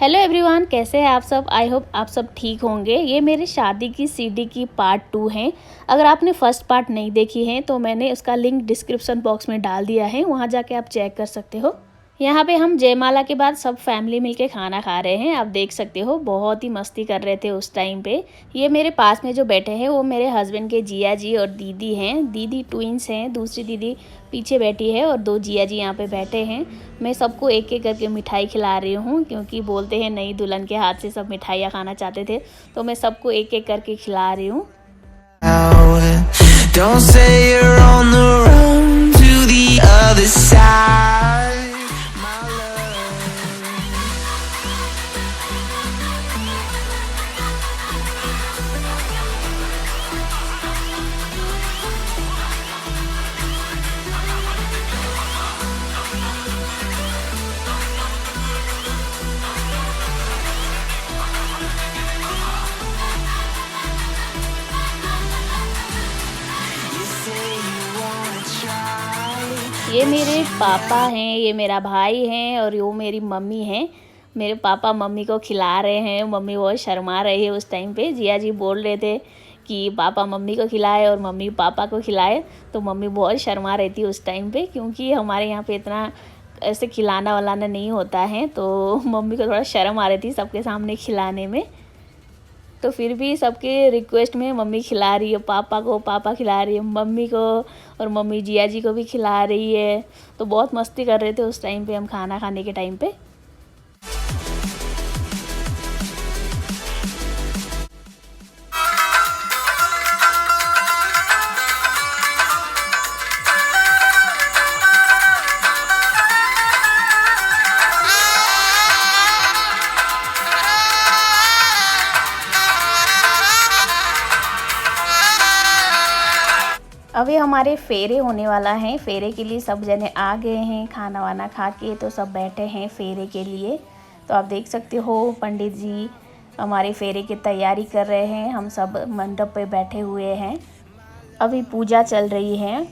Hello everyone, कैसे हैं आप सब। आई होप आप सब ठीक होंगे। ये मेरी शादी की सीडी की पार्ट 2 है। अगर आपने फर्स्ट पार्ट नहीं देखी है तो मैंने उसका लिंक डिस्क्रिप्शन बॉक्स में डाल दिया है, वहाँ जाके आप चेक कर सकते हो। यहाँ पे हम जयमाला के बाद सब फैमिली मिलके खाना खा रहे हैं। आप देख सकते हो बहुत ही मस्ती कर रहे थे उस टाइम पे। ये मेरे पास में जो बैठे हैं वो मेरे हस्बैंड के जिया जी और दीदी हैं। दीदी ट्विंस हैं, दूसरी दीदी पीछे बैठी है और दो जिया जी यहाँ पे बैठे हैं। मैं सबको एक एक करके मिठाई खिला रही हूँ, क्योंकि बोलते हैं नई दुल्हन के हाथ से सब मिठाइयाँ खाना चाहते थे, तो मैं सबको एक एक करके खिला रही हूँ। Don't say you're on the road to the other side, my love. You say you wanna try. ये मेरे पापा हैं, ये मेरा भाई हैं और वो मेरी मम्मी हैं। मेरे पापा मम्मी को खिला रहे हैं। मम्मी बहुत शर्मा रही है उस टाइम पे। जिया जी बोल रहे थे कि पापा मम्मी को खिलाए और मम्मी पापा को खिलाए, तो मम्मी बहुत शर्मा रही थी उस टाइम पे, क्योंकि हमारे यहाँ पे इतना ऐसे खिलाना वलाना नहीं होता है, तो मम्मी को थोड़ा शर्म आ रही थी सबके सामने खिलाने में। तो फिर भी सबके रिक्वेस्ट में मम्मी खिला रही है पापा को, पापा खिला रही है मम्मी को, और मम्मी जिया जी को भी खिला रही है। तो बहुत मस्ती कर रहे थे उस टाइम पे हम खाना खाने के टाइम पे। अभी हमारे फेरे होने वाला है। फेरे के लिए सब जने आ गए हैं, खाना वाना खा के तो सब बैठे हैं फेरे के लिए। तो आप देख सकते हो पंडित जी हमारे फेरे की तैयारी कर रहे हैं। हम सब मंडप पे बैठे हुए हैं, अभी पूजा चल रही है।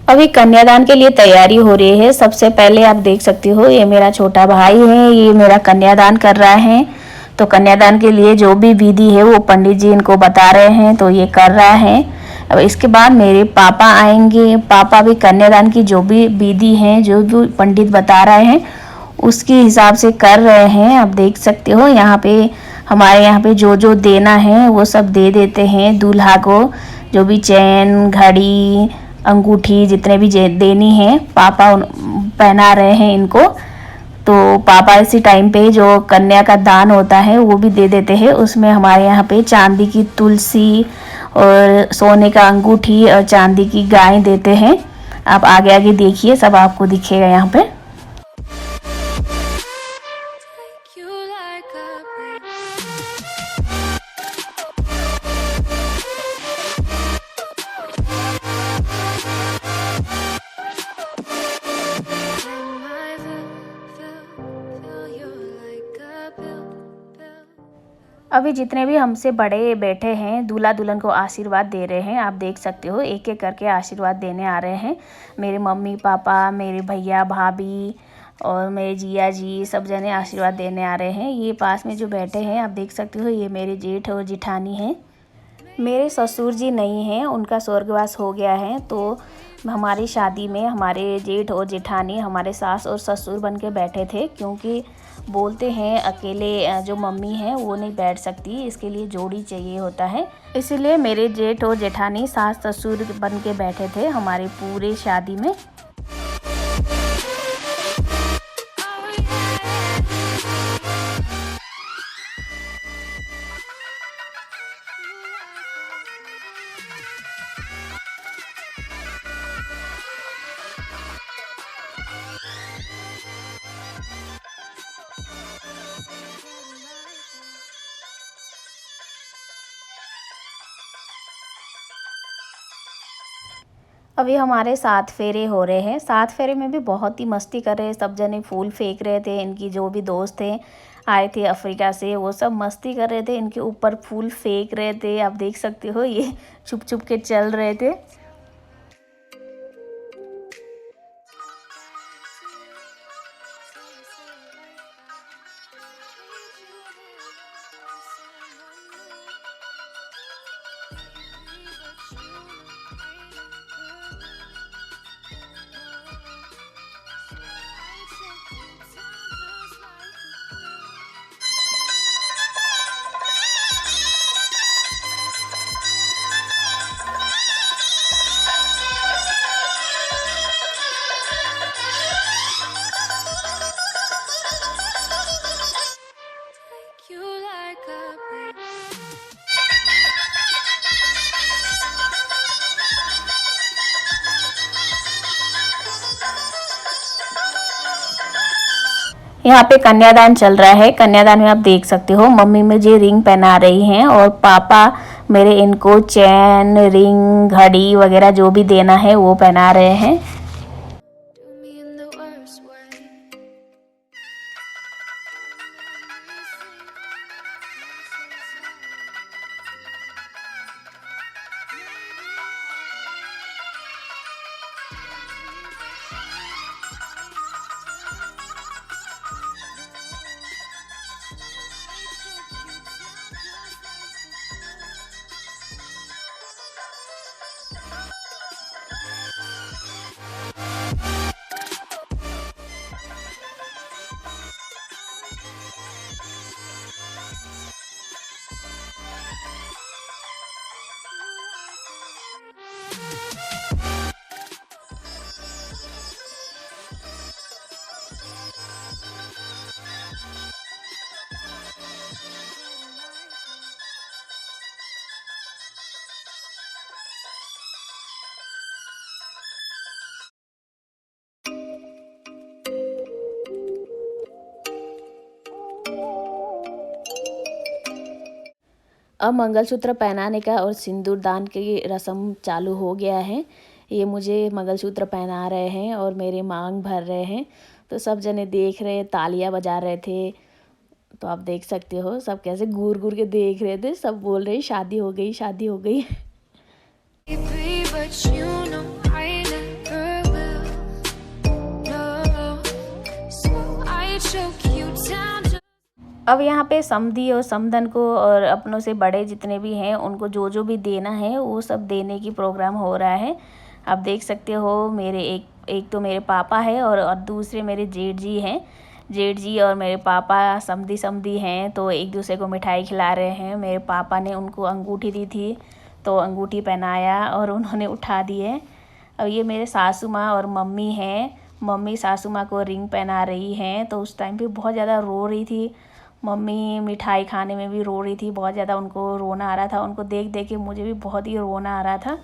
अभी कन्यादान के लिए तैयारी हो रही है। सबसे पहले आप देख सकते हो ये मेरा छोटा भाई है, ये मेरा कन्यादान कर रहा है। तो कन्यादान के लिए जो भी विधि है वो पंडित जी इनको बता रहे हैं, तो ये कर रहा है। अब इसके बाद मेरे पापा आएंगे, पापा भी कन्यादान की जो भी विधि है, जो भी पंडित बता रहे हैं उसके हिसाब से कर रहे हैं। आप देख सकते हो यहाँ पे हमारे यहाँ पे जो जो देना है वो सब दे देते हैं दूल्हा को। जो भी चैन, घड़ी, अंगूठी जितने भी देनी है पापा पहना रहे हैं इनको। तो पापा इसी टाइम पे जो कन्या का दान होता है वो भी दे देते हैं। उसमें हमारे यहाँ पे चांदी की तुलसी और सोने का अंगूठी और चांदी की गाय देते हैं। आप आगे आगे देखिए, सब आपको दिखेगा यहाँ पे। अभी जितने भी हमसे बड़े बैठे हैं दूल्हा दुल्हन को आशीर्वाद दे रहे हैं। आप देख सकते हो एक एक करके आशीर्वाद देने आ रहे हैं। मेरे मम्मी पापा, मेरे भैया भाभी और मेरे जिया जी सब जने आशीर्वाद देने आ रहे हैं। ये पास में जो बैठे हैं आप देख सकते हो ये मेरे जेठ और जिठानी हैं। मेरे ससुर जी नहीं हैं, उनका स्वर्गवास हो गया है। तो हमारी शादी में हमारे जेठ और जेठानी हमारे सास और ससुर बन के बैठे थे, क्योंकि बोलते हैं अकेले जो मम्मी है वो नहीं बैठ सकती, इसके लिए जोड़ी चाहिए होता है। इसीलिए मेरे जेठ और जेठानी सास ससुर बन के बैठे थे हमारे पूरे शादी में। अभी हमारे 7 फेरे हो रहे हैं। 7 फेरे में भी बहुत ही मस्ती कर रहे हैं, सब जने फूल फेंक रहे थे। इनकी जो भी दोस्त थे आए थे अफ्रीका से, वो सब मस्ती कर रहे थे, इनके ऊपर फूल फेंक रहे थे। आप देख सकते हो ये छुप छुप के चल रहे थे। यहाँ पे कन्यादान चल रहा है। कन्यादान में आप देख सकते हो मम्मी मुझे रिंग पहना रही हैं और पापा मेरे इनको चैन, रिंग, घड़ी वगैरह जो भी देना है वो पहना रहे हैं। अब मंगलसूत्र पहनाने का और सिंदूर दान की रस्म चालू हो गया है। ये मुझे मंगलसूत्र पहना रहे हैं और मेरे मांग भर रहे हैं। तो सब जने देख रहे, तालियां बजा रहे थे। तो आप देख सकते हो सब कैसे घूर घूर के देख रहे थे। सब बोल रहे शादी हो गई, शादी हो गई। so cute down to अब यहाँ पे समधी और समधन को और अपनों से बड़े जितने भी हैं उनको जो जो भी देना है वो सब देने की प्रोग्राम हो रहा है। आप देख सकते हो मेरे एक तो मेरे पापा है और दूसरे मेरे जेठ जी हैं। जेठ जी और मेरे पापा समधी समधी हैं तो एक दूसरे को मिठाई खिला रहे हैं। मेरे पापा ने उनको अंगूठी दी थी तो अंगूठी पहनाया और उन्होंने उठा दी है। अब ये मेरे सासू माँ और मम्मी हैं। मम्मी सासू माँ को रिंग पहना रही हैं तो उस टाइम पे बहुत ज़्यादा रो रही थी। मम्मी मिठाई खाने में भी रो रही थी, बहुत ज़्यादा उनको रोना आ रहा था। उनको देख देख के मुझे भी बहुत ही रोना आ रहा था।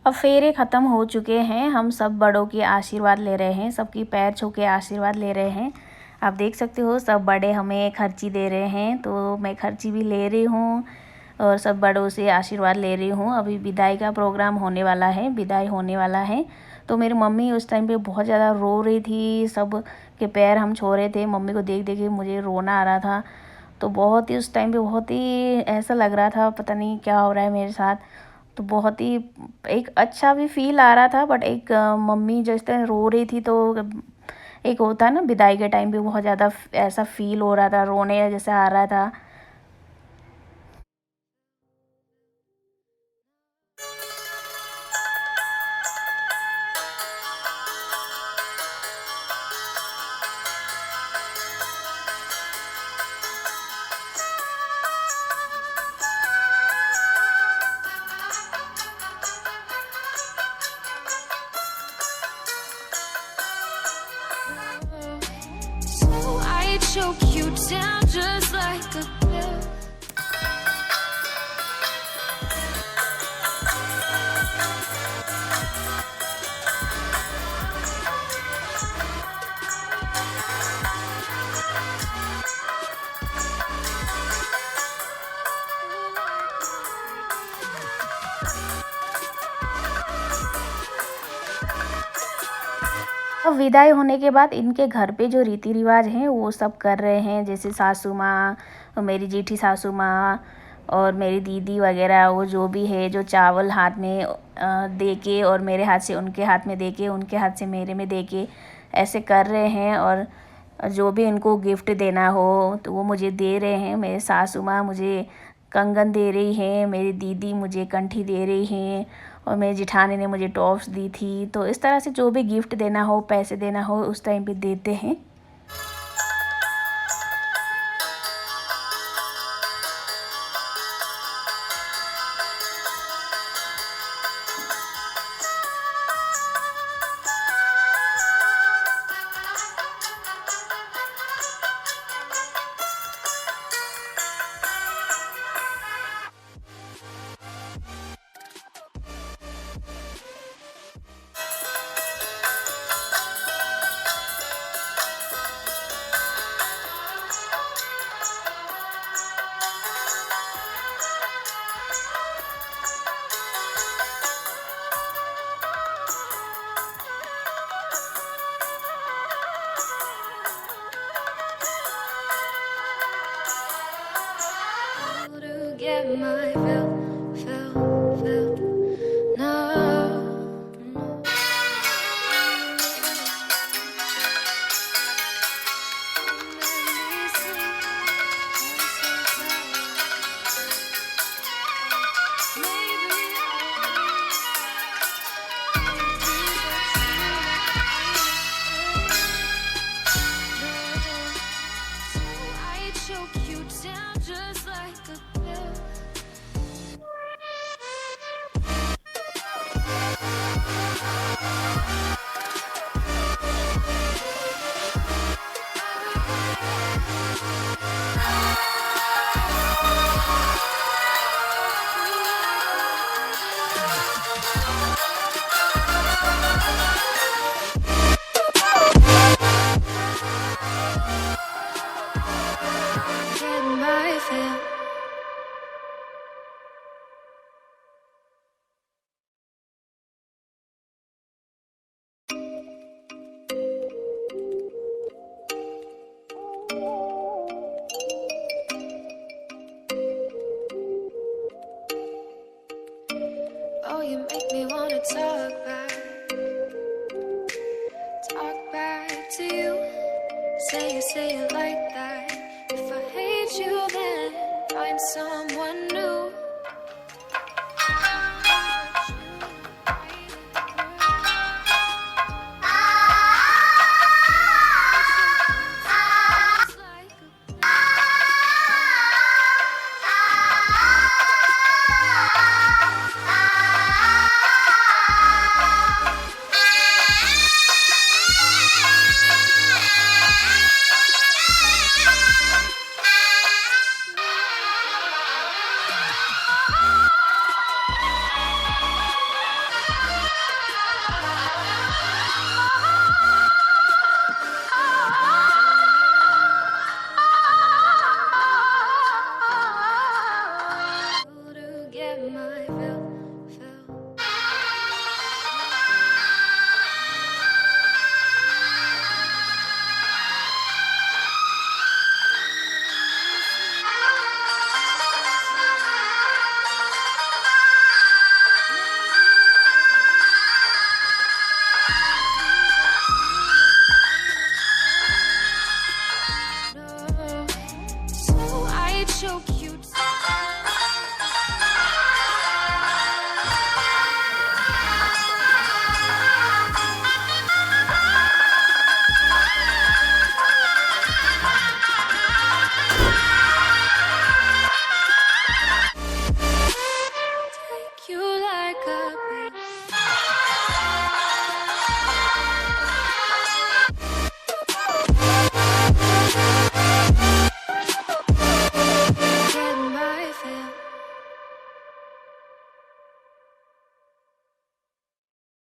अब फेरे ख़त्म हो चुके हैं। हम सब बड़ों की आशीर्वाद ले रहे हैं, सबकी पैर छू के आशीर्वाद ले रहे हैं। आप देख सकते हो सब बड़े हमें खर्ची दे रहे हैं तो मैं खर्ची भी ले रही हूँ और सब बड़ों से आशीर्वाद ले रही हूँ। अभी विदाई का प्रोग्राम होने वाला है, विदाई होने वाला है। तो मेरी मम्मी उस टाइम पे बहुत ज़्यादा रो रही थी, सब के पैर हम छू रहे थे। मम्मी को देख देख के मुझे रोना आ रहा था। तो बहुत ही उस टाइम पे बहुत ही ऐसा लग रहा था पता नहीं क्या हो रहा है मेरे साथ। तो बहुत ही एक अच्छा भी फील आ रहा था बट एक मम्मी जिस तरह रो रही थी तो एक होता है ना विदाई के टाइम पे बहुत ज़्यादा ऐसा फील हो रहा था, रोने जैसा आ रहा था। so I choke you down just like a pill. अब विदाई होने के बाद इनके घर पे जो रीति रिवाज हैं वो सब कर रहे हैं। जैसे सासू माँ, मेरी जेठी सासू माँ और मेरी दीदी वगैरह वो जो भी है जो चावल हाथ में दे के और मेरे हाथ से उनके हाथ में दे के, उनके हाथ से मेरे में दे के ऐसे कर रहे हैं। और जो भी इनको गिफ्ट देना हो तो वो मुझे दे रहे हैं। मेरे सासू माँ मुझे कंगन दे रही हैं, मेरी दीदी मुझे कंठी दे रही हैं और मेरी जिठानी ने मुझे टॉप्स दी थी। तो इस तरह से जो भी गिफ्ट देना हो, पैसे देना हो उस टाइम पे देते हैं। say it like that. If I hate you, then find someone